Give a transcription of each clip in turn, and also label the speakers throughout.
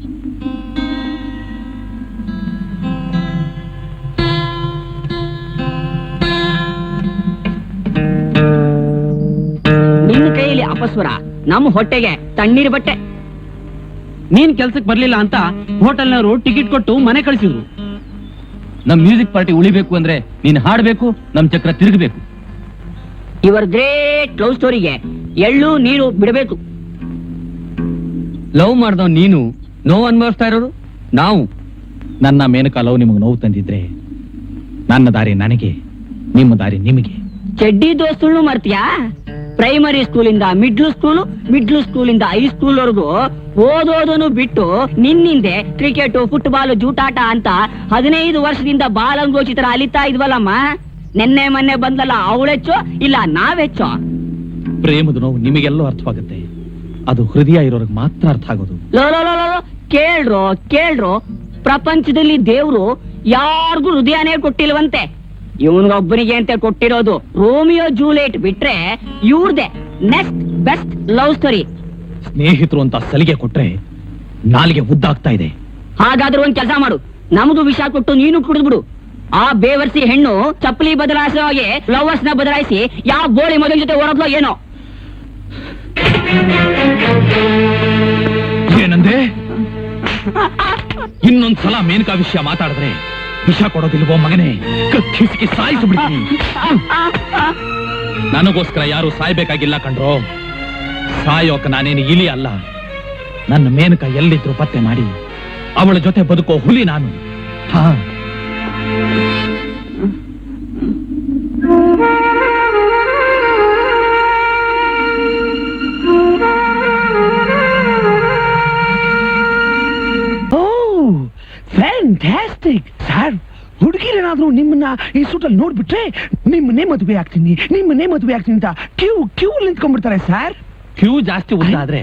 Speaker 1: ನಿನ್ನ ಕೈಯಲ್ಲಿ ಅಪಸ್ವರ, ನಮ್ಮ ಹೊಟ್ಟೆಗೆ ತಣ್ಣೀರ್ ಬಟ್ಟೆ.
Speaker 2: ನೀನ್ ಕೆಲ್ಸಕ್ಕೆ ಬರ್ಲಿಲ್ಲ ಅಂತ ಹೋಟೆಲ್ನವರು ಟಿಕೆಟ್ ಕೊಟ್ಟು ಮನೆ ಕಳಿಸಿದ್ರು. ನಮ್ ಮ್ಯೂಸಿಕ್ ಪಾರ್ಟಿ ಉಳಿಬೇಕು ಅಂದ್ರೆ ನೀನ್ ಹಾಡ್ಬೇಕು, ನಮ್ ಚಕ್ರ ತಿರುಗಬೇಕು.
Speaker 1: ಇವರ್ ಗ್ರೇಟ್ ಲವ್ ಸ್ಟೋರಿಗೆ ಎಳ್ಳು ನೀರು ಬಿಡಬೇಕು.
Speaker 2: ಲವ್ ಮಾಡ್ದವ್ ನೀನು, ನೋವು ಅನ್ಭವಿಸ್ತಾ ಇರೋರು ನಾವು. ನನ್ನ ಮೇನಕ ಲವ್ ನಿಮಗೆ ನೋವು ತಂದಿದ್ರೆ ನನ್ನ ದಾರಿ ನನಗೆ, ನಿಮ್ಮ ದಾರಿ ನಿಮಗೆ.
Speaker 1: ಚಡ್ಡಿ ದೋಸ್ತುಳ್ನು ಮರ್ತೀಯಾ? ಪ್ರೈಮರಿ ಸ್ಕೂಲಿಂದ ಮಿಡ್ಲ್ ಸ್ಕೂಲಿಂದ ಹೈಸ್ಕೂಲ್ ವರೆಗೂ ಓದೋದನ್ನು ಬಿಟ್ಟು ನಿನ್ನಿಂದೆ ಕ್ರಿಕೆಟ್, ಫುಟ್ಬಾಲ್, ಜೂಟಾಟ ಅಂತ 15 ವರ್ಷದಿಂದ ಬಾಲಂಗೋಚಿತರ ಅಲಿತಾ ಇದ್ವಲ್ಲಮ್ಮ. ನೆನ್ನೆ ಮೊನ್ನೆ ಬಂದಲ್ಲ, ಅವಳೆಚ್ಚೋ ಇಲ್ಲ ನಾವೆಚ್ಚೋ?
Speaker 2: ಪ್ರೇಮದ ನೋವು ನಿಮಗೆಲ್ಲೋ ಅರ್ಥವಾಗುತ್ತೆ, ಅದು ಹೃದಯ ಇರೋರ್ಗೆ ಮಾತ್ರ ಅರ್ಥ ಆಗೋದು.
Speaker 1: ಕೇಳ್ರೋ, ಪ್ರಪಂಚದಲ್ಲಿ ದೇವ್ರು ಯಾರಿಗೂ ಹೃದಯನೇ ಕೊಟ್ಟಿಲ್ವಂತೆ. ಇವನ್ಗೊಬ್ಬನಿಗೆ ಅಂತ ಕೊಟ್ಟಿರೋದು. ರೋಮಿಯೋ ಜೂಲಿಯಟ್ ಬಿಟ್ರೆ ಇವ್ರದೆ ನೆಕ್ಸ್ಟ್ ಬೆಸ್ಟ್ ಲವ್ ಸ್ಟೋರಿ.
Speaker 2: ಸ್ನೇಹಿತರು ಅಂತ ಸಲಿಗೆ ಕೊಟ್ರೆ ನಾಲಿಗೆ ಉದ್ದಾಗ್ತಾ ಇದೆ.
Speaker 1: ಹಾಗಾದ್ರೆ ಒಂದ್ ಕೆಲಸ ಮಾಡು, ನಮಗೂ ವಿಷ ಕೊಟ್ಟು ನೀನು ಕುಡಿದ್ಬಿಡು. ಆ ಬೇವರ್ಸಿ ಹೆಣ್ಣು ಚಪ್ಪಲಿ ಬದಲಾಯಿಸೋ ಹಾಗೆ ಲವರ್ಸ್ ನ ಬದಲಾಯಿಸಿ ಯಾವ ಬೋಳಿ ಮೊದಲ ಜೊತೆ ಹೊರದ್ಲೋ ಏನೋ.
Speaker 2: ಏನಂದೆ? ಇನ್ನೊಂದ್ಸಲ ಮೇನಕಾ ವಿಷಯ ಮಾತಾಡಿದ್ರೆ ವಿಷ ಕೊಡೋದಿಲ್ವೋ ಮಗನೇ, ಕತ್ತಿಸಿಗೆ ಸಾಯಿಸ್ಬಿಡ್ತೀನಿ. ನನಗೋಸ್ಕರ ಯಾರು ಸಾಯ್ಬೇಕಾಗಿಲ್ಲ ಕಣ್ರೋ. ಸಾಯೋಕ ನಾನೇನು ಇಲಿ ಅಲ್ಲ. ನನ್ನ ಮೇನಕ ಎಲ್ಲಿದ್ರು ಪತ್ತೆ ಮಾಡಿ ಅವಳ ಜೊತೆ ಬದುಕೋ ಹುಲಿ ನಾನು. ಹಾ,
Speaker 3: ಫ್ಯಾಂಟಾಸ್ಟಿಕ್ ಸರ್. ಹುಡುಗಿರೇನಾದ್ರೂ ನಿಮ್ಮನ್ನ ಈ ಸೂಟಲ್ಲಿ ನೋಡ್ಬಿಟ್ರೆ ನಿಮ್ಮನ್ನೇ ಮದುವೆ ಆಗ್ತೀನಿ ಅಂತ ಕ್ಯೂ ನಿಂತ್ಕೊಂಡ್ಬಿಡ್ತಾರೆ ಸರ್.
Speaker 2: ಕ್ಯೂ ಜಾಸ್ತಿ ಉದ್ದ ಆದ್ರೆ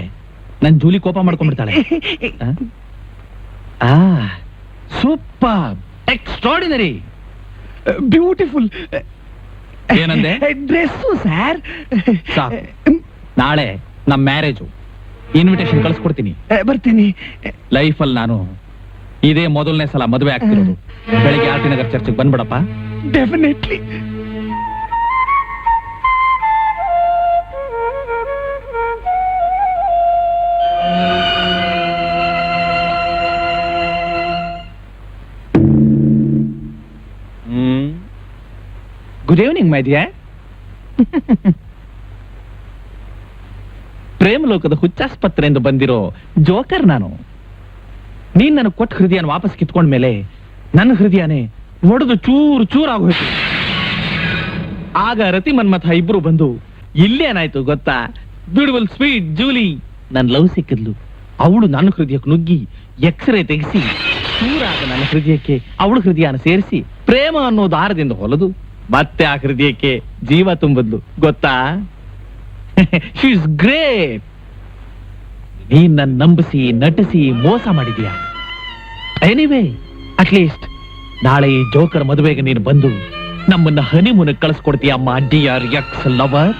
Speaker 2: ನನ್ ಜೂಲಿ ಕೋಪ ಮಾಡ್ಕೊಂಡ್ಬಿಡ್ತಾಳೆ. Super, extraordinary,
Speaker 3: beautiful.
Speaker 2: ಏನಂದೆ?
Speaker 3: Dress sir.
Speaker 2: ನಾಳೆ ನಮ್ ಮ್ಯಾರೇಜು, ಇನ್ವಿಟೇಷನ್ ಕಳ್ಸ್ಕೊಡ್ತೀನಿ.
Speaker 3: ಬರ್ತೀನಿ.
Speaker 2: ಲೈಫಲ್ಲಿ ನಾನು ಇದೇ ಮೊದಲನೇ ಸಲ ಮದುವೆ ಆಗ್ತಿರೋದು. ಬೆಳಿಗ್ಗೆ ಆರ್ಟಿ ನಗರ್ ಚರ್ಚ್ಗೆ ಬಂದ್ಬಿಡಪ್ಪ.
Speaker 3: Definitely.
Speaker 2: Good evening my dear. ಪ್ರೇಮ ಲೋಕದ ಹುಚ್ಚಾಸ್ಪತ್ರೆಯಿಂದ ಬಂದಿರೋ ಜೋಕರ್ ನಾನು. ನೀನ್ ನನಗೆ ಕೊಟ್ಟ ಹೃದಯನ ವಾಪಸ್ ಕಿತ್ಕೊಂಡ್ಮೇಲೆ ನನ್ನ ಹೃದಯನೇ ಒಡೆದು ಚೂರಾಗೋಯ್ತು. ಆಗ ರತಿ ಮನ್ಮಥ ಇಬ್ರು ಬಂದು ಇಲ್ಲೇನಾಯ್ತು ಗೊತ್ತಾ? ಬ್ಯೂಟಿಫುಲ್ ಸ್ವೀಟ್ ಜೂಲಿ ನನ್ ಲವ್ ಸಿಕ್ಕಿದ್ಲು. ಅವಳು ನನ್ನ ಹೃದಯಕ್ಕೆ ನುಗ್ಗಿ ಎಕ್ಸ್ರೇ ತೆಗೆಸಿ ಚೂರಾಗ ನನ್ನ ಹೃದಯಕ್ಕೆ ಅವಳು ಹೃದಯನ ಸೇರಿಸಿ ಪ್ರೇಮ ಅನ್ನೋ ದಾರದಿಂದ ಹೊಲದು ಮತ್ತೆ ಆ ಹೃದಯಕ್ಕೆ ಜೀವ ತುಂಬದ್ಲು. ಗೊತ್ತಾ? She is great. ನೀನ್ ನನ್ನ ನಂಬಿಸಿ ನಟಿಸಿ ಮೋಸ ಮಾಡಿದ್ಯಾ. ಎನಿವೇ, ಅಟ್ಲೀಸ್ಟ್ ನಾಳೆ ಈ ಜೋಕರ್ ಮದುವೆಗೆ ನೀನು ಬಂದು ನಮ್ಮನ್ನ ಹನಿಮೂನ್ ಕಳಿಸ್ಕೊಡ್ತೀಯ ಅಮ್ಮ, dear ex lover.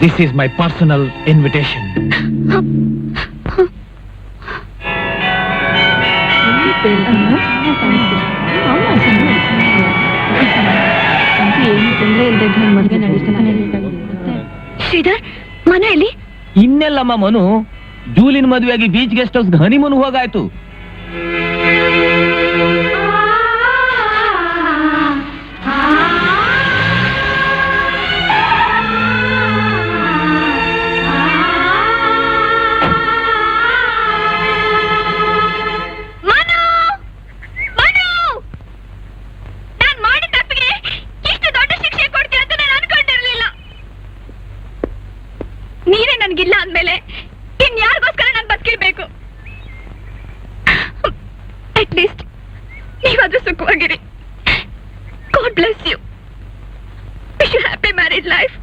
Speaker 2: This is my personal invitation.
Speaker 4: Sridhar, ಮನೆಯಲ್ಲಿ
Speaker 2: ಇನ್ನೆಲ್ಲಮ್ಮ ಮನು, ಜೂಲಿನ ಮದುವೆಯಾಗಿ ಬೀಚ್ ಗೆಸ್ಟ್ ಹೌಸ್ ಹನಿಮೂನ್ ಹೋಗಾಯ್ತು.
Speaker 4: ನೀವೇ ನನ್ಗಿಲ್ಲ ಅಂದ್ಮೇಲೆ ಇನ್ಯಾರಿಗೋಸ್ಕರ ನಾನು ಬದುಕಿರ್ಬೇಕು? ಅಟ್ಲೀಸ್ಟ್ ನೀವಾದ್ರೂ ಸುಖವಾಗಿರಿ. God bless you. Wish you happy married life.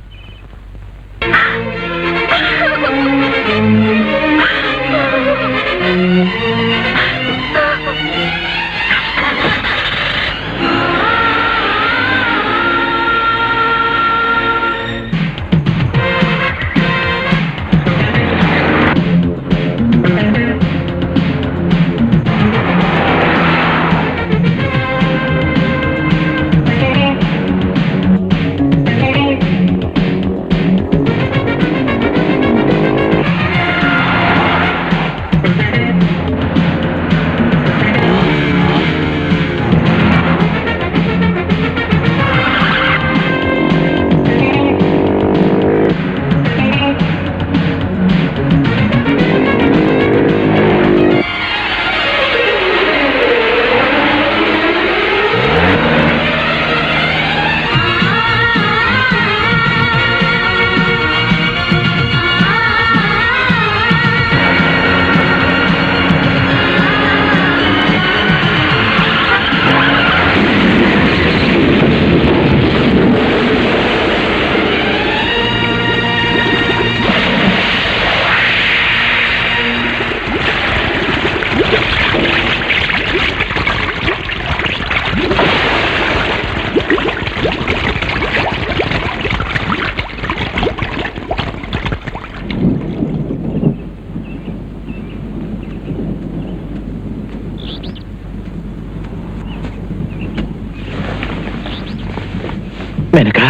Speaker 2: Menaka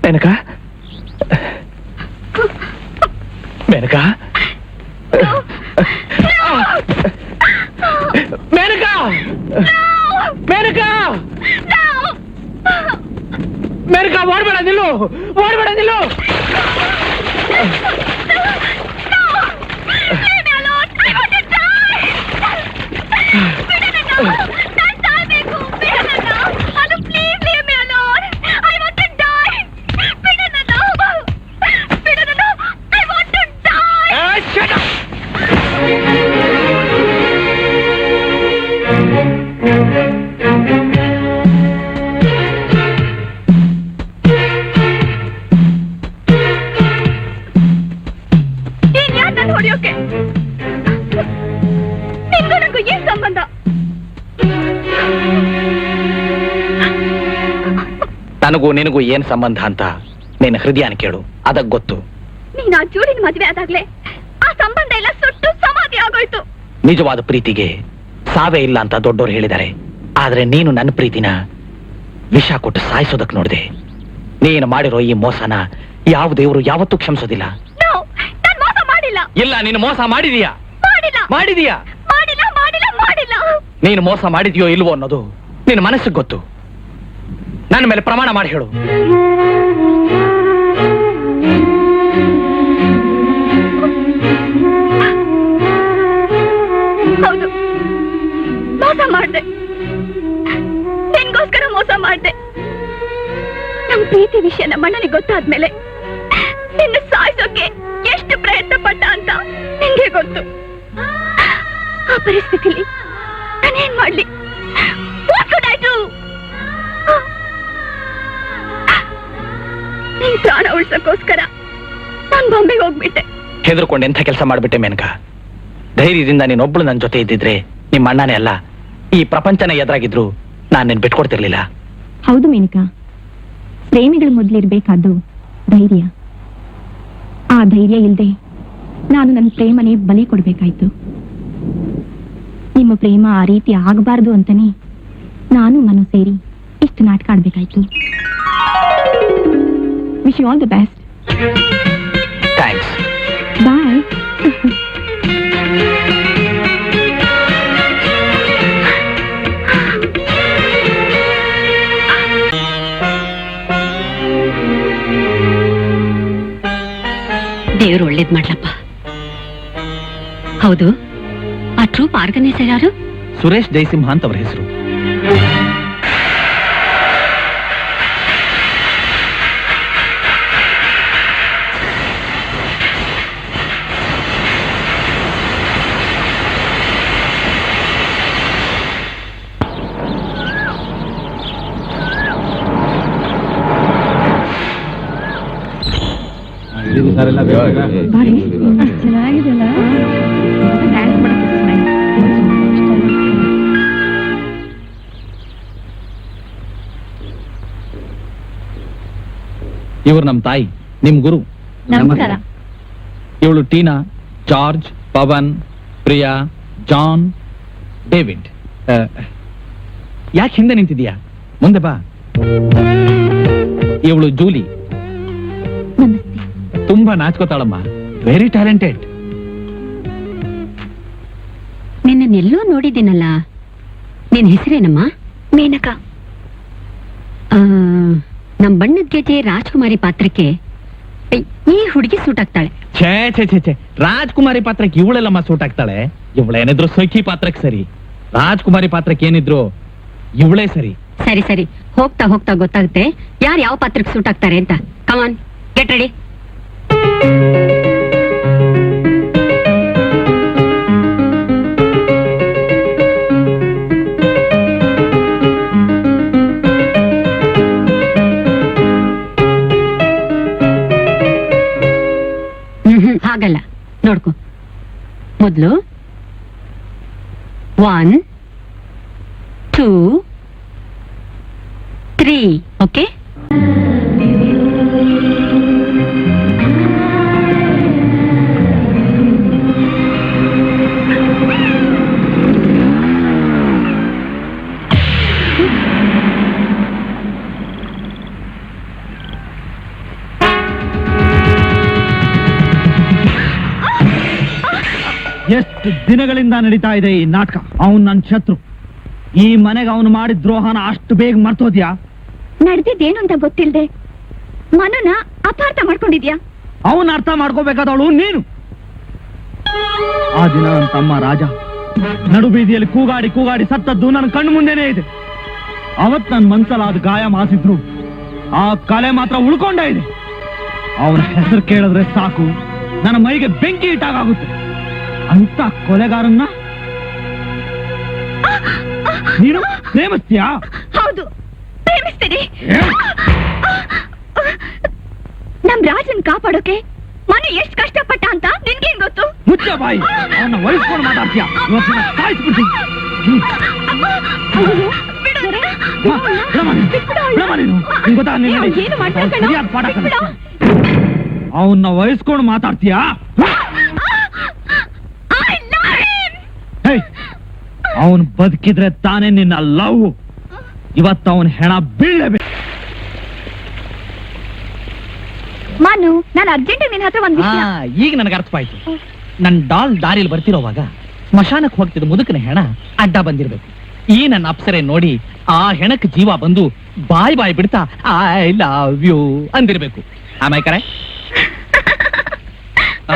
Speaker 2: Menaka Menaka Menaka Menaka Menaka ಓಡ್ಬೇಡ ನಿಲ್ಲು ಓಡ್ಬೇಡ ನಿಲ್ಲು
Speaker 4: ಹೊಡೆಯೋಕೆ ನಿಮ್ಗೂ ನನಗೂ ಏನ್ ಸಂಬಂಧ?
Speaker 2: ನನಗೂ ನಿನಗೂ ಏನ್ ಸಂಬಂಧ ಅಂತ ನೀನು ಹೃದಯನ ಕೇಳು, ಅದಕ್ ಗೊತ್ತು.
Speaker 4: ನೀನ್ ಆ ಜೋಡಿನ ಮದ್ವೆ ಆದಾಗ್ಲೇ ಆ ಸಂಬಂಧ ಎಲ್ಲ ಸುಟ್ಟು ಸಮಾಧಿ ಆಗೋಯ್ತು.
Speaker 2: ನಿಜವಾದ ಪ್ರೀತಿಗೆ ಸಾವೇ ಇಲ್ಲ ಅಂತ ದೊಡ್ಡೋರು ಹೇಳಿದ್ದಾರೆ. ಆದ್ರೆ ನೀನು ನನ್ನ ಪ್ರೀತಿನ ವಿಷ ಕೊಟ್ಟು ಸಾಯಿಸೋದಕ್ ನೋಡಿದೆ. ನೀನು ಮಾಡಿರೋ ಈ ಮೋಸನ ಯಾವ ದೇವರು ಯಾವತ್ತೂ ಕ್ಷಮಿಸೋದಿಲ್ಲ.
Speaker 4: ನಾನ್ ಮೋಸ ಮಾಡಿಲ್ಲ.
Speaker 2: ಇಲ್ಲ, ನೀನು ಮೋಸ ಮಾಡಿದೀಯಾ?
Speaker 4: ಮಾಡಿಲ್ಲ.
Speaker 2: ಮಾಡಿದೀಯಾ?
Speaker 4: ಮಾಡಿಲ್ಲ ಮಾಡಿಲ್ಲ ಮಾಡಿಲ್ಲ.
Speaker 2: ನೀನು ಮೋಸ ಮಾಡಿದ್ಯೋ ಇಲ್ವೋ ಅನ್ನೋದು ನಿನ್ನ ಮನಸ್ಸಿಗೆ ಗೊತ್ತು. ನನ್ನ ಮೇಲೆ ಪ್ರಮಾಣ ಮಾಡಿ ಹೇಳು.
Speaker 4: ಹೌದು, ಮೋಸ ಮಾಡ್ದೆ. ನಿನ್ಗೋಸ್ಕರ ಮೋಸ ಮಾಡ್ದೆ. ನಮ್ ಪ್ರೀತಿ ವಿಷಯ ನಮ್ಮ ಅಣ್ಣನಿಗೆ ಗೊತ್ತಾದ್ಮೇಲೆ ನಿನ್ನ ಸಾಯಿಸೋಕೆ ಎಷ್ಟು ಪ್ರಯತ್ನ ಪಟ್ಟ ಅಂತ ನಿಂಗೆ ಗೊತ್ತು. ಆ ಪರಿಸ್ಥಿತಿಲಿ ನಾನೇನ್ ಮಾಡ್ಲಿ? What could I do? ನಿನ್ ಪ್ರಾಣ ಉಳ್ಸಕ್ಕೋಸ್ಕರ ನಾನ್ ಬಾಂಬೆಗೆ ಹೋಗ್ಬಿಟ್ಟೆ.
Speaker 2: ಹೆದರ್ಕೊಂಡು ಎಂಥ ಕೆಲಸ ಮಾಡ್ಬಿಟ್ಟೆ ಮೇನಕಾ. ಧೈರ್ಯದಿಂದ ನೀನೊಬ್ಳು ನನ್ನ ಜೊತೆ ಇದ್ದಿದ್ರೆ ನಿಮ್ಮ ಅಣ್ಣನೇ ಅಲ್ಲ, ಈ ಪ್ರಪಂಚನ ಎದುರಾಗಿದ್ರು ನಾನು ನಿನ್ ಬಿಟ್ಕೊಡ್ತಿರ್ಲಿಲ್ಲ.
Speaker 5: ಹೌದು ಮೇನಕಾ, ಪ್ರೇಮಿಗಳ ಮೊದಲಿರ್ಬೇಕಾದ್ದು ಧೈರ್ಯ. ಆ ಧೈರ್ಯ ಇಲ್ಲದೆ ನಾನು ನನ್ನ ಪ್ರೇಮನೇ ಬಲಿ ಕೊಡ್ಬೇಕಾಯ್ತು. ನಿಮ್ಮ ಪ್ರೇಮ ಆ ರೀತಿ ಆಗಬಾರ್ದು ಅಂತಾನೆ ನಾನು ಮನು ಸೇರಿ ಇಷ್ಟು ನಾಟಕ ಆಡ್ಬೇಕಾಯ್ತು. Wish you all the best.
Speaker 2: Thanks.
Speaker 5: Bye.
Speaker 6: ದೇವ್ರು ಒಳ್ಳೇದ್ ಮಾಡ್ಲಪ್ಪ. ಹೌದು, ಆ ಟ್ರೂಪ್ ಆರ್ಗನೈಸರ್ ಯಾರು?
Speaker 2: ಸುರೇಶ್ ಜಯಸಿಂಹ ಅಂತ ಅವರ ಹೆಸರು.
Speaker 5: ಚೆನ್ನಾಗಿದೆಲ್ಲ.
Speaker 2: ಇವ್ರು ನಮ್ಮ ತಾಯಿ, ನಿಮ್ ಗುರು.
Speaker 5: ನಮಸ್ಕಾರ.
Speaker 2: ಇವಳು Tina, George, Pavan, Priya, John, David. ಯಾಕೆ ಹಿಂದೆ ನಿಂತಿದ್ಯಾ? ಮುಂದೆ ಬಾ. ಇವಳು ಜೂಲಿ,
Speaker 5: ನಮಸ್ತೆ.
Speaker 2: ತುಂಬಾ ನಾಚ್ಕೋತಾಳಮ್ಮ, ವೆರಿ ಟ್ಯಾಲೆಂಟೆಡ್.
Speaker 6: ನಿನ್ನೆಲ್ಲೋ ನೋಡಿದ್ದೀನಲ್ಲ, ನಿನ್ ಹೆಸರೇನಮ್ಮ?
Speaker 4: ಮೇನಕಾ.
Speaker 6: ನಮ್ ಬಣ್ಣದ ಗೆಜೆ ರಾಜ್ಕುಮಾರಿ ಪಾತ್ರಕ್ಕೆ ಈ ಹುಡುಗಿ ಸೂಟ್ ಆಗ್ತಾಳೆ.
Speaker 2: ಛೇ ಛೇ ಛೇ ಛೇ, ರಾಜ್ಕುಮಾರಿ ಪಾತ್ರಕ್ಕೆ ಇವಳೆಲ್ಲಮ್ಮ ಸೂಟ್ ಆಗ್ತಾಳೆ. ಇವಳೇನಿದ್ರು ಸಖಿ ಪಾತ್ರಕ್ಕೆ ಸರಿ, ರಾಜ್ಕುಮಾರಿ ಪಾತ್ರಕ್ಕೆ ಏನಿದ್ರು ಇವಳೇ ಸರಿ.
Speaker 6: ಸರಿ ಸರಿ, ಹೋಗ್ತಾ ಹೋಗ್ತಾ ಗೊತ್ತಾಗುತ್ತೆ ಯಾರು ಯಾವ ಪಾತ್ರಕ್ಕೆ ಸೂಟ್ ಆಗ್ತಾರೆ ಅಂತ. ಕಮಾನ್, ಗೆಟ್ ರೆಡಿ. ಹಾಗಲ್ಲ, ನೋಡ್ಕೊ. ಮೊದ್ಲು 1 2 3 ಓಕೆ
Speaker 3: ಎಷ್ಟು ದಿನಗಳಿಂದ ನಡೀತಾ ಇದೆ ಈ ನಾಟಕ. ಅವನ್ ನನ್ ಶತ್ರು. ಈ ಮನೆಗೆ ಅವನು ಮಾಡಿದ ದ್ರೋಹನ ಅಷ್ಟು ಬೇಗ ಮರ್ತೋದ್ಯಾ?
Speaker 4: ನಡೆದಿದ್ದೇನು ಅಂತ ಗೊತ್ತಿಲ್ದೆ ಮನನ ಅಪಾರ್ಥ ಮಾಡ್ಕೊಂಡಿದ್ಯಾ?
Speaker 3: ಅವನ್ ಅರ್ಥ ಮಾಡ್ಕೋಬೇಕಾದವಳು ನೀನು. ಆ ದಿನ ನನ್ನ ತಮ್ಮ ರಾಜ ನಡು ಬೀದಿಯಲ್ಲಿ ಕೂಗಾಡಿ ಕೂಗಾಡಿ ಸತ್ತದ್ದು ನನ್ನ ಕಣ್ಣು ಮುಂದೆನೇ ಇದೆ. ಅವತ್ ನನ್ನ ಮನ್ಸಲ್ಲಾದ ಗಾಯ ಮಾಸಿದ್ರು ಆ ಕಲೆ ಮಾತ್ರ ಉಳ್ಕೊಂಡೇ ಇದೆ. ಅವನ ಹೆಸರು ಕೇಳಿದ್ರೆ ಸಾಕು ನನ್ನ ಮೈಗೆ ಬೆಂಕಿ ಇಟ್ಟಾಗುತ್ತೆ. ಅಂತ ಕೊಲೆಗಾರನ್ನ ನೀನು ಪ್ರೇಮಿಸ್ತೀಯಾ?
Speaker 4: ಹೌದು, ಪ್ರೇಮಿಸ್ತೀನಿ. ನಮ್ ರಾಜನ್ ಕಾಪಾಡೋಕೆ ಮನೆ ಎಷ್ಟು ಕಷ್ಟಪಟ್ಟ ಅಂತ ನಿನ್ಗೇನ್ ಗೊತ್ತು?
Speaker 3: ಮುಚ್ಚ ಬಾಯಿ. ಅವನ್ನ ವಹಿಸ್ಕೊಂಡು ಮಾತಾಡ್ತೀಯ. ಇವತ್ತಿನ ಸಾಯಿಸ್ಬಿಡ್ತೀನಿ. ಅವನ್ನ ವಹಿಸ್ಕೊಂಡು ಮಾತಾಡ್ತೀಯಾ? ಅವನ್ ಬದುಕಿದ್ರೆ ತಾನೇ ನಿನ್ನ ಲವ್. ಇವತ್ತು ಅವನ ಹೆಣ ಬೀಳಬೇಕು.
Speaker 4: ಮಾನು, ನಾನು ಅರ್ಜೆಂಟ್ ನಿನ್ನ ಹತ್ರ ಒಂದ್ ವಿಷಯ.
Speaker 2: ಈಗ ನನಗೆ ಅರ್ಥವಾಯ್ತು. ನನ್ ಡಾಲ್ ದಾರಿಯಲ್ಲಿ ಬರ್ತಿರೋವಾಗ ಸ್ಮಶಾನಕ್ಕೆ ಹೋಗ್ತಿದ್ದ ಮುದುಕನ ಹೆಣ ಅಡ್ಡ ಬಂದಿರ್ಬೇಕು. ಈ ನನ್ನ ಅಪ್ಸರೆ ನೋಡಿ ಆ ಹೆಣಕ್ಕೆ ಜೀವ ಬಂದು ಬಾಯ್ ಬಾಯ್ ಬಿಡ್ತಾ ಐ ಲವ್ ಯು ಅಂದಿರ್ಬೇಕು. ಆಮೇಲೆ ಕರೆ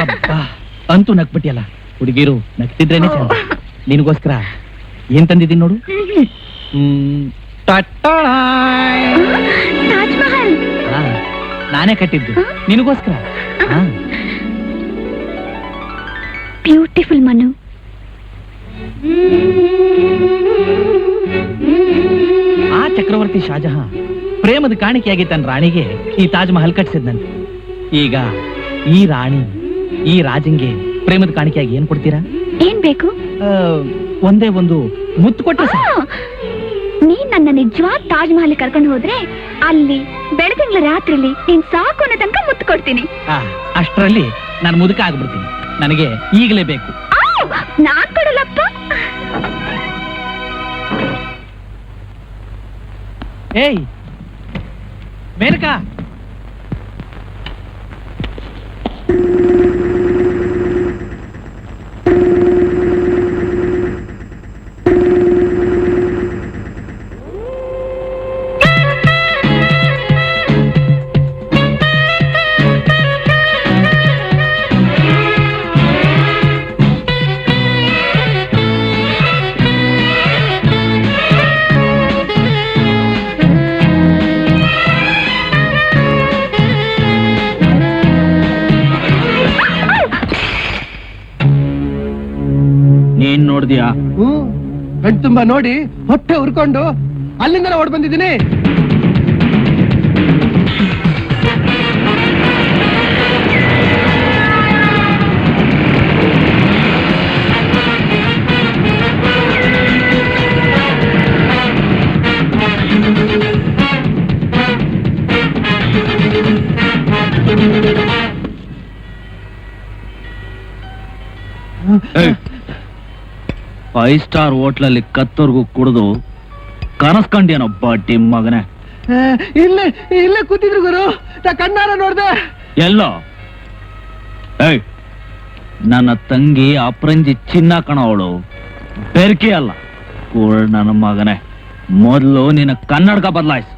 Speaker 2: ಅಬ್ಬಾ ಅಂತೂ ನಕ್ಬಿಟ್ಟಿಯಲ್ಲ. ಹುಡುಗಿರು ನಗ್ತಿದ್ರೇನೆ ಚಂದ. ನಿನಗೋಸ್ಕರ ಏನ್ ತಂದಿದ್ದೀನಿ ನೋಡು.
Speaker 4: ತಾಜ್ ಮಹಲ್
Speaker 2: ನಾನೇ ಕಟ್ಟಿದ್ದು ನಿನಗೋಸ್ಕರ.
Speaker 4: ಬ್ಯೂಟಿಫುಲ್ ಮನು.
Speaker 2: ಆ ಚಕ್ರವರ್ತಿ ಶಾಜಹಾನ್ ಪ್ರೇಮದ ಕಾಣಿಕೆಯಾಗಿ ತನ್ನ ರಾಣಿಗೆ ಈ ತಾಜ್ ಮಹಲ್ ಕಟ್ಸಿದ್ನಂತೆ. ಈಗ ಈ ರಾಣಿ ಈ ರಾಜಂಗೆ ಪ್ರೇಮದ ಕಾಣಿಕೆಯಾಗಿ ಏನ್ ಕೊಡ್ತೀರಾ?
Speaker 4: ಏನ್ ಬೇಕು?
Speaker 2: ಒಂದೇ ಒಂದು ಮುತ್ತು ಕೊಟ್ಟರೆ ಸಾಕು.
Speaker 4: ನೀನ್ ನನ್ನ ನಿಜವಾದ ತಾಜ್ ಮಹಲ್ ಕರ್ಕೊಂಡು ಹೋದ್ರೆ ಅಲ್ಲಿ ಬೆಳದಿಂಗ್ಳ ರಾತ್ರಿಲಿ ನೀನ್ ಸಾಕು ಅನ್ನೋ ತನಕ ಮುತ್ತು ಕೊಡ್ತೀನಿ.
Speaker 2: ಅಷ್ಟರಲ್ಲಿ ನಾನು ಮುದುಕ ಆಗ್ಬಿಡ್ತೀನಿ. ನನಗೆ ಈಗಲೇ ಬೇಕು.
Speaker 4: ನಾನ್ ಕೊಡಲಪ್ಪ.
Speaker 2: ಏಯ್ ಮೇನಕಾ,
Speaker 3: ನೀನ್ ನೋಡ್ದ್ಯಾ?
Speaker 7: ಕಣ್ ತುಂಬಾ ನೋಡಿ ಹೊಟ್ಟೆ ಉರ್ಕೊಂಡು ಅಲ್ಲಿಂದಲೇ ಓಡ್ ಬಂದಿದ್ದೀನಿ.
Speaker 3: ಫೈವ್ ಸ್ಟಾರ್ ಹೋಟ್ಲಲ್ಲಿ ಕತ್ತೋರ್ಗು ಕುಡಿದು ಕನಸ್ಕೊಂಡೇನೋ ಬಡ್ಡಿ ಮಗನೇ.
Speaker 7: ಇಲ್ಲೇ ಇಲ್ಲೇ ಕೂತಿದ್ರು ಗುರು, ನಾ ಕಣ್ಣಾರ ನೋಡ್ದೆ.
Speaker 3: ಎಲ್ಲೋ? ಏಯ್, ನನ್ನ ತಂಗಿ ಅಪ್ರಂಜಿ ಚಿನ್ನ ಕಣವಳು, ಬೆರ್ಕೆ ಅಲ್ಲ. ನನ್ನ ಮಗನೇ, ಮೊದಲು ನಿನ್ನ ಕನ್ನಡಕ ಬದಲಾಯಿಸು.